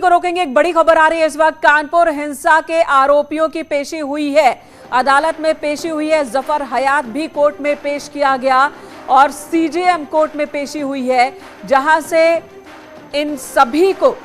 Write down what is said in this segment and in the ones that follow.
को रोकेंगे। एक बड़ी खबर आ रही है इस वक्त। कानपुर हिंसा के आरोपियों की पेशी हुई है, अदालत में पेशी हुई है। जफर हयात भी कोर्ट में पेश किया गया और सीजेएम कोर्ट में पेशी हुई है, जहां से इन सभी को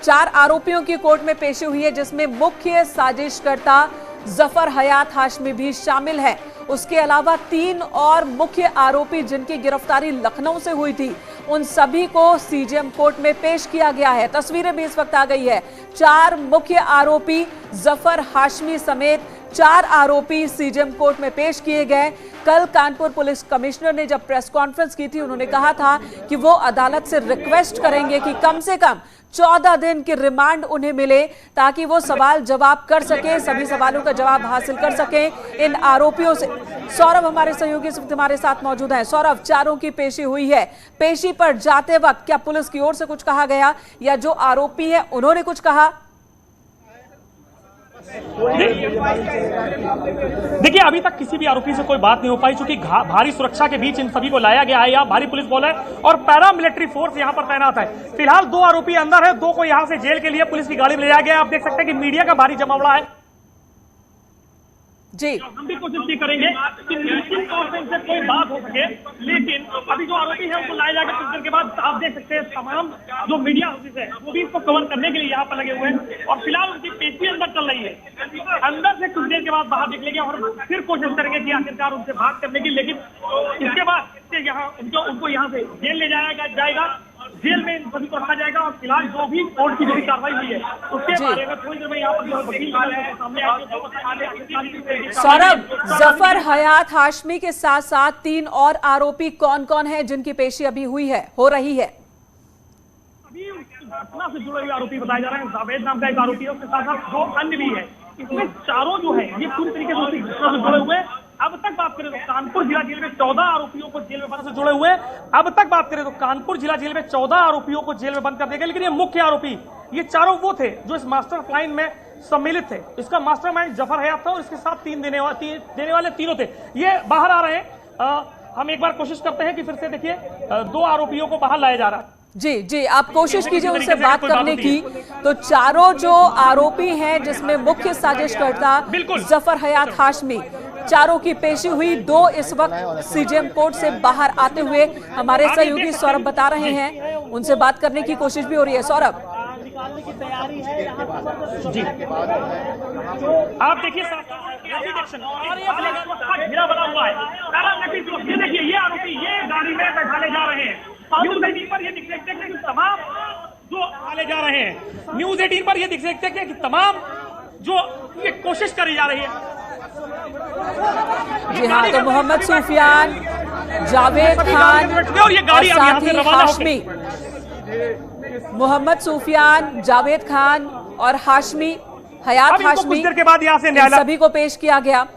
4 आरोपियों की कोर्ट में पेशी हुई है, जिसमें मुख्य साजिशकर्ता जफर हयात हाशमी भी शामिल है। उसके अलावा 3 और मुख्य आरोपी जिनकी गिरफ्तारी लखनऊ से हुई थी, उन सभी को सीजेएम कोर्ट में पेश किया गया है। तस्वीरें भी इस वक्त आ गई है। 4 मुख्य आरोपी जफर हाशमी समेत 4 आरोपी सीजेएम कोर्ट में पेश किए गए। कल कानपुर पुलिस कमिश्नर ने जब प्रेस कॉन्फ्रेंस की थी, उन्होंने कहा था कि वो अदालत से रिक्वेस्ट करेंगे कि कम से कम 14 दिन की रिमांड उन्हें मिले, ताकि वो सवाल जवाब कर सके, सभी सवालों का जवाब हासिल कर सकें इन आरोपियों से। सौरभ हमारे सहयोगी इस वक्त हमारे साथ मौजूद हैं। सौरभ, 4 की पेशी हुई है, पेशी पर जाते वक्त क्या पुलिस की ओर से कुछ कहा गया या जो आरोपी है उन्होंने कुछ कहा? देखिए, अभी तक किसी भी आरोपी से कोई बात नहीं हो पाई, क्योंकि भारी सुरक्षा के बीच इन सभी को लाया गया है। यहाँ भारी पुलिस बल है और पैरामिलिट्री फोर्स यहाँ पर तैनात है। फिलहाल 2 आरोपी अंदर है, 2 को यहाँ से जेल के लिए पुलिस की गाड़ी में ले जाया गया। आप देख सकते हैं कि मीडिया का भारी जमावड़ा है जी। हम भी कोशिश करेंगे कि निश्चित तौर से इनसे कोई बात हो सके, लेकिन अभी जो आरोपी है उनको लाया जाएगा कुछ देर के बाद। आप देख सकते हैं तमाम जो मीडिया हाउसेस है वो भी इसको कवर करने के लिए यहाँ पर लगे हुए हैं और फिलहाल उनकी पेशी अंदर चल रही है। अंदर से कुछ देर के बाद बाहर निकलेंगे और फिर कोशिश करेंगे कि आखिरकार उनसे बात करने की, लेकिन इसके बाद यहाँ उनको यहाँ से जेल ले जाया जाएगा। जेल में इन सभी को रखा जाएगा और फिलहाल जो भी कोर्ट की जो भी कार्रवाई हुई है उसके बारे में थोड़ी देर में यहाँ पर वकील सामने आएंगे। सौरभ, जफर हयात हाशमी के साथ साथ 3 और आरोपी कौन कौन है जिनकी पेशी अभी हुई है, हो रही है? अभी घटना से जुड़े हुए आरोपी बताए जा रहे हैं। जावेद नाम का एक आरोपी है, उसके साथ साथ 2 अन्य भी है। इसमें चारों जो है ये पूरी तरीके से उसी घटना से जुड़े हुए हैं। अब तक बात करें तो कानपुर जिला जेल में 14 आरोपियों को जेल में बंद से जुड़े हुए हैं। अब तक बात करें तो कानपुर जिला जेल में 14 आरोपियों को जेल में बंद कर दिया गया, लेकिन ये मुख्य आरोपी ये चारों वो थे जो इस मास्टर प्लान में सम्मिलित थे। इसका मास्टरमाइंड जफर हयात था और इसके साथ 3 देने वाले तीनों थे। ये बाहर आ रहे हैं। हम एक बार कोशिश करते हैं कि फिर से देखिए 2 आरोपियों को बाहर लाया जा रहा है। जी, आप कोशिश कीजिए उनसे बात करने की। तो चारों जो आरोपी हैं, जिसमें मुख्य साजिशकर्ता जफर हयात हाशमी, चारों की पेशी हुई। 2 इस वक्त सीजेएम कोर्ट से बाहर आते हुए हमारे सहयोगी सौरभ बता रहे हैं, उनसे बात करने की कोशिश भी हो रही है। सौरभ, निकालने की तैयारी है जी। आप देखिए घेरा बना हुआ है। ये देखिए, ये आरोपी ये गाड़ी में बैठाले जा रहे हैं। न्यूज 18 पर ये दिख सकते हैं कि तमाम जो डाले जा रहे हैं, न्यूज 18 पर ये दिख सकते हैं कि तमाम जो ये कोशिश करी जा रही है। जी हाँ, तो मोहम्मद सूफियान, जावेद खान और साथ ही हाशमी, मोहम्मद सूफियान, जावेद खान और हाशमी, हयात हाशमी, इन सभी को पेश किया गया।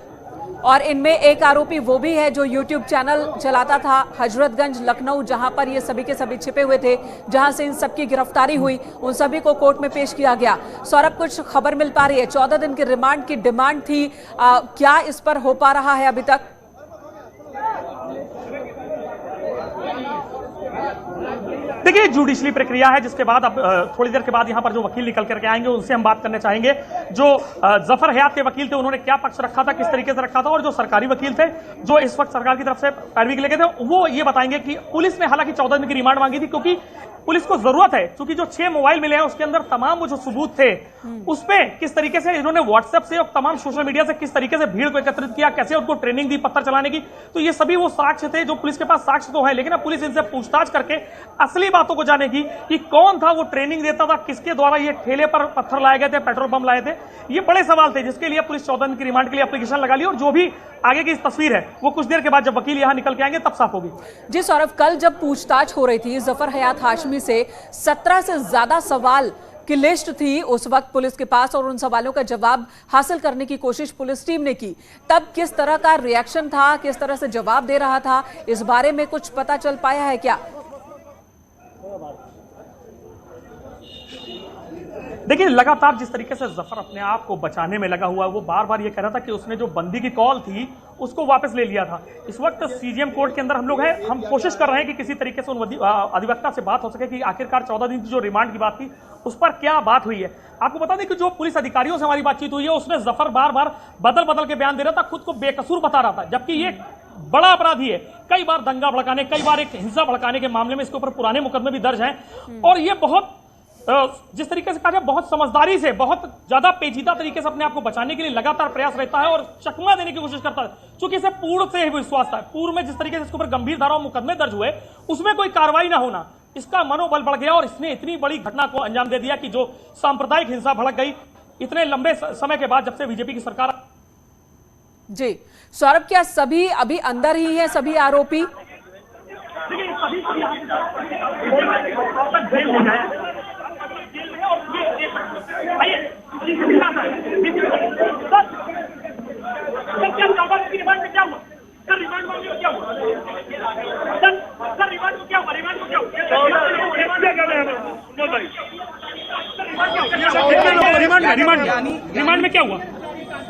और इनमें एक आरोपी वो भी है जो यूट्यूब चैनल चलाता था हजरतगंज लखनऊ, जहां पर ये सभी के सभी छिपे हुए थे, जहां से इन सबकी गिरफ्तारी हुई। उन सभी को कोर्ट में पेश किया गया। सौरभ, कुछ खबर मिल पा रही है? 14 दिन की रिमांड की डिमांड थी, क्या इस पर हो पा रहा है अभी तक? देखिए, जुडिशली प्रक्रिया है, जिसके बाद अब थोड़ी देर के बाद यहाँ पर जो वकील निकल करके आएंगे उनसे हम बात करने चाहेंगे। जो जफर हयात के वकील थे उन्होंने क्या पक्ष रखा था, किस तरीके से रखा था, और जो सरकारी वकील थे जो इस वक्त सरकार की तरफ से पैरवी के लिए थे, वो ये बताएंगे कि पुलिस ने हालांकि 14 दिन की रिमांड मांगी थी, क्योंकि पुलिस को जरूरत है, क्योंकि जो 6 मोबाइल मिले हैं उसके अंदर तमाम वो जो सबूत थे उसपे किस तरीके से इन्होंने व्हाट्सएप से और तमाम सोशल मीडिया से किस तरीके से भीड़ को एकत्रित किया, कैसे उनको ट्रेनिंग दी पत्थर चलाने की, तो ये सभी वो साक्ष्य थे जो पुलिस के पास साक्ष्य तो है, लेकिन अब पुलिस इनसे पूछताछ करके असली बातों को जानेगी कि कौन था वो ट्रेनिंग देता था, किसके द्वारा ये ठेले पर पत्थर लाए गए थे, पेट्रोल बम लाए थे। ये बड़े सवाल थे, जिसके लिए पुलिस 14 दिन की रिमांड के लिए एप्लीकेशन लगा ली, और जो भी आगे की इस तस्वीर है वो कुछ देर के बाद जब वकील यहां निकल के आएंगे तब साफ होगी। जी सौरभ, कल जब पूछताछ हो रही थी जफर हयात हाशमी से, 17 से ज्यादा सवाल की लिस्ट थी उस वक्त पुलिस के पास, और उन सवालों का जवाब हासिल करने की कोशिश पुलिस टीम ने की। तब किस तरह का रिएक्शन था, किस तरह से जवाब दे रहा था, इस बारे में कुछ पता चल पाया है क्या? देखिए लगातार जिस तरीके से जफर अपने आप को बचाने में लगा हुआ है, वो बार बार ये कह रहा था कि उसने जो बंदी की कॉल थी उसको वापस ले लिया था। इस वक्त सीजीएम कोर्ट के अंदर हम लोग हैं, हम कोशिश कर रहे हैं कि किसी तरीके से उन अधिवक्ता से बात हो सके कि आखिरकार 14 दिन की जो रिमांड की बात थी उस पर क्या बात हुई है। आपको बता दें कि जो पुलिस अधिकारियों से हमारी बातचीत हुई है उसमें जफर बार बार बदल के बयान दे रहा था, खुद को बेकसूर बता रहा था, जबकि ये बड़ा अपराधी है। कई बार दंगा भड़काने, कई बार एक हिंसा भड़काने के मामले में इसके ऊपर पुराने मुकदमे भी दर्ज हैं और ये बहुत जिस तरीके से कहा जाए बहुत समझदारी से, बहुत ज्यादा पेचीदा तरीके से अपने आप को बचाने के लिए लगातार प्रयास रहता है और चकमा देने की कोशिश करता है। चूंकि इसे पूर्व से ही विश्वास था, पूर्व में जिस तरीके से इसके ऊपर गंभीर धाराओं मुकदमे दर्ज हुए उसमें कोई कार्रवाई ना होना, इसका मनोबल बढ़ गया और इसने इतनी बड़ी घटना को अंजाम दे दिया कि जो सांप्रदायिक हिंसा भड़क गई इतने लंबे समय के बाद, जब से बीजेपी की सरकार। जी सौरभ, क्या सभी अभी अंदर ही हैं सभी आरोपी? रिमांड में क्या हुआ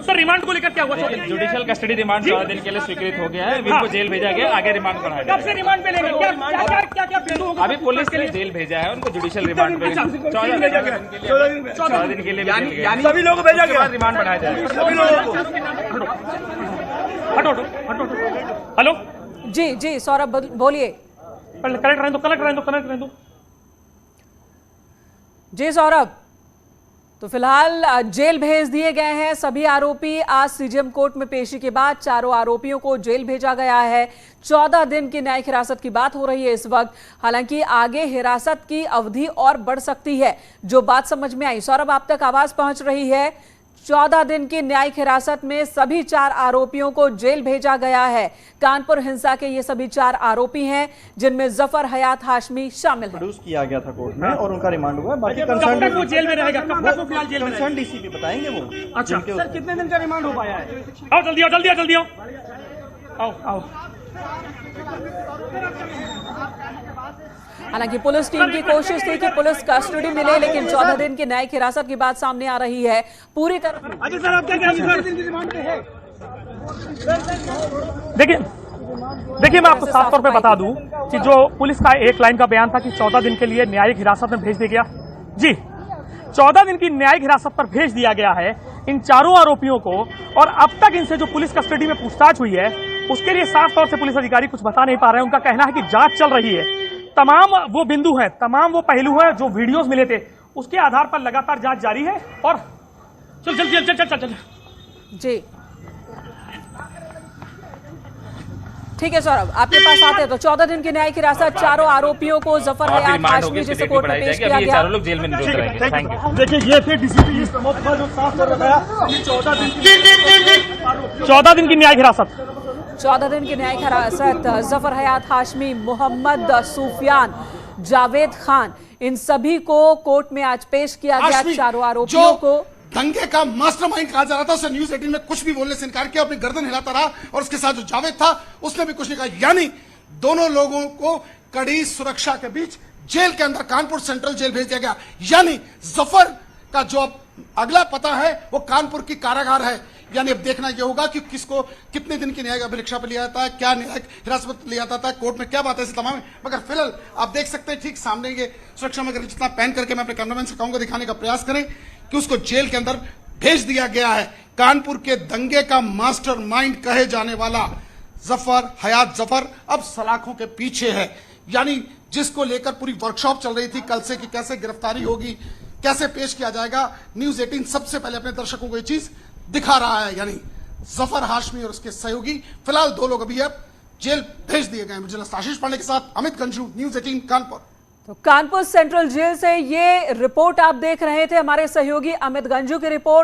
सर? रिमांड को लेकर क्या हुआ? जुडिशियल कस्टडी रिमांड 14 दिन के लिए स्वीकृत हो गया है। अभी इनको जेल भेजा गया, आगे रिमांड बढ़ाया जाएगा। कब से रिमांड पे लेंगे? क्या अभी पुलिस के लिए जेल भेजा है, उनको जुडिशियल रिमांड पे 14 दिन के लिए सभी लोगों को भेजा गया, रिमांड बढ़ाया जाएगा सभी लोगों को। हटो। हेलो जी सौरभ बोलिए। कनेक्ट रहने दो। जी सौरभ, तो फिलहाल जेल भेज दिए गए हैं सभी आरोपी। आज सीजीएम कोर्ट में पेशी के बाद चारों आरोपियों को जेल भेजा गया है। 14 दिन की न्यायिक हिरासत की बात हो रही है इस वक्त। हालांकि आगे हिरासत की अवधि और बढ़ सकती है, जो बात समझ में आई। सौरभ, आप तक आवाज पहुंच रही है। 14 दिन की न्यायिक हिरासत में सभी 4 आरोपियों को जेल भेजा गया है। कानपुर हिंसा के ये सभी 4 आरोपी हैं, जिनमें जफर हयात हाशमी शामिल है। प्रोड्यूस किया गया था कोर्ट में और उनका रिमांड हुआ है। बाकी कब तक वो जेल में रहेगा? कब तक वो फिलहाल जेल में? कंसर्न डीसीपी बताएंगे वो। अच्छा सर, कितने दिन का रिमांड हो पाया है? आओ जल्दी आओ। हालांकि पुलिस टीम की कोशिश थी कि पुलिस कस्टडी मिले, लेकिन 14 दिन की न्यायिक हिरासत की बात सामने आ रही है पूरी तरह। अच्छा सर, आप क्या कहेंगे? दिन की रिमांड पे है। देखिए मैं आपको साफ तौर पे बता दूं कि जो पुलिस का एक लाइन का बयान था कि 14 दिन के लिए न्यायिक हिरासत में भेज दिया गया। जी 14 दिन की न्यायिक हिरासत पर भेज दिया गया है इन चारों आरोपियों को, और अब तक इनसे जो पुलिस कस्टडी में पूछताछ हुई है उसके लिए साफ तौर से पुलिस अधिकारी कुछ बता नहीं पा रहे हैं। उनका कहना है कि जांच चल रही है। तमाम वो बिंदु हैं, तमाम वो पहलू हैं जो वीडियोस मिले थे, उसके आधार पर लगातार जांच जारी है। और चल जी ठीक है सौरभ, आपके पास आते हैं तो 14 दिन की न्यायिक हिरासत, चारों आरोपियों को जफर हयात हाशमी जिसे कोर्ट में पेश किया गया। चारों लोग जेल में निरुद्ध रहेंगे। Thank you. देखिए ये थे डीसीपी जो साफ कर रहा है 14 दिन की न्यायिक हिरासत। 14 दिन की न्यायिक हिरासत जफर हयात हाशमी, मोहम्मद सूफियान, जावेद खान, इन सभी को कोर्ट में आज पेश किया गया। चारों आरोपियों को दंगे का मास्टरमाइंड कहा जा रहा था, उसे न्यूज 18 में कुछ भी बोलने से इनकार किया, अपनी गर्दन हिलाता रहा, और उसके साथ जो जावेद था उसने भी कुछ नहीं कहा। यानी दोनों लोगों को कड़ी सुरक्षा के बीच जेल के अंदर कानपुर सेंट्रल जेल भेज दिया गया। यानी जफर का जो अगला पता है वो कानपुर की कारागार है। यानी अब देखना यह होगा कि किसको कितने दिन की न्यायिक अभिरक्षा पर लिया जाता है, क्या न्यायिक हिरासत लिया जाता है, कोर्ट में क्या बात है, इसे तमाम। मगर फिलहाल आप देख सकते हैं ठीक सामने ये सुरक्षा में जितना पैन करके मैं अपने कैमरामैन से कहूंगा दिखाने का प्रयास करें कि उसको जेल के अंदर भेज दिया गया है। कानपुर के दंगे का मास्टरमाइंड कहे जाने वाला जफर हयात जफर अब सलाखों के पीछे है। यानी जिसको लेकर पूरी वर्कशॉप चल रही थी कल से कि कैसे गिरफ्तारी होगी, कैसे पेश किया जाएगा, न्यूज 18 सबसे पहले अपने दर्शकों को ये चीज दिखा रहा है। यानी जफर हाशमी और उसके सहयोगी फिलहाल 2 लोग अभी अब जेल भेज दिए गए हैं। जर्नलिस्ट आशीष पांडे के साथ अमित गंजू, न्यूज 18 कानपुर। तो कानपुर सेंट्रल जेल से ये रिपोर्ट आप देख रहे थे, हमारे सहयोगी अमित गंजू की रिपोर्ट।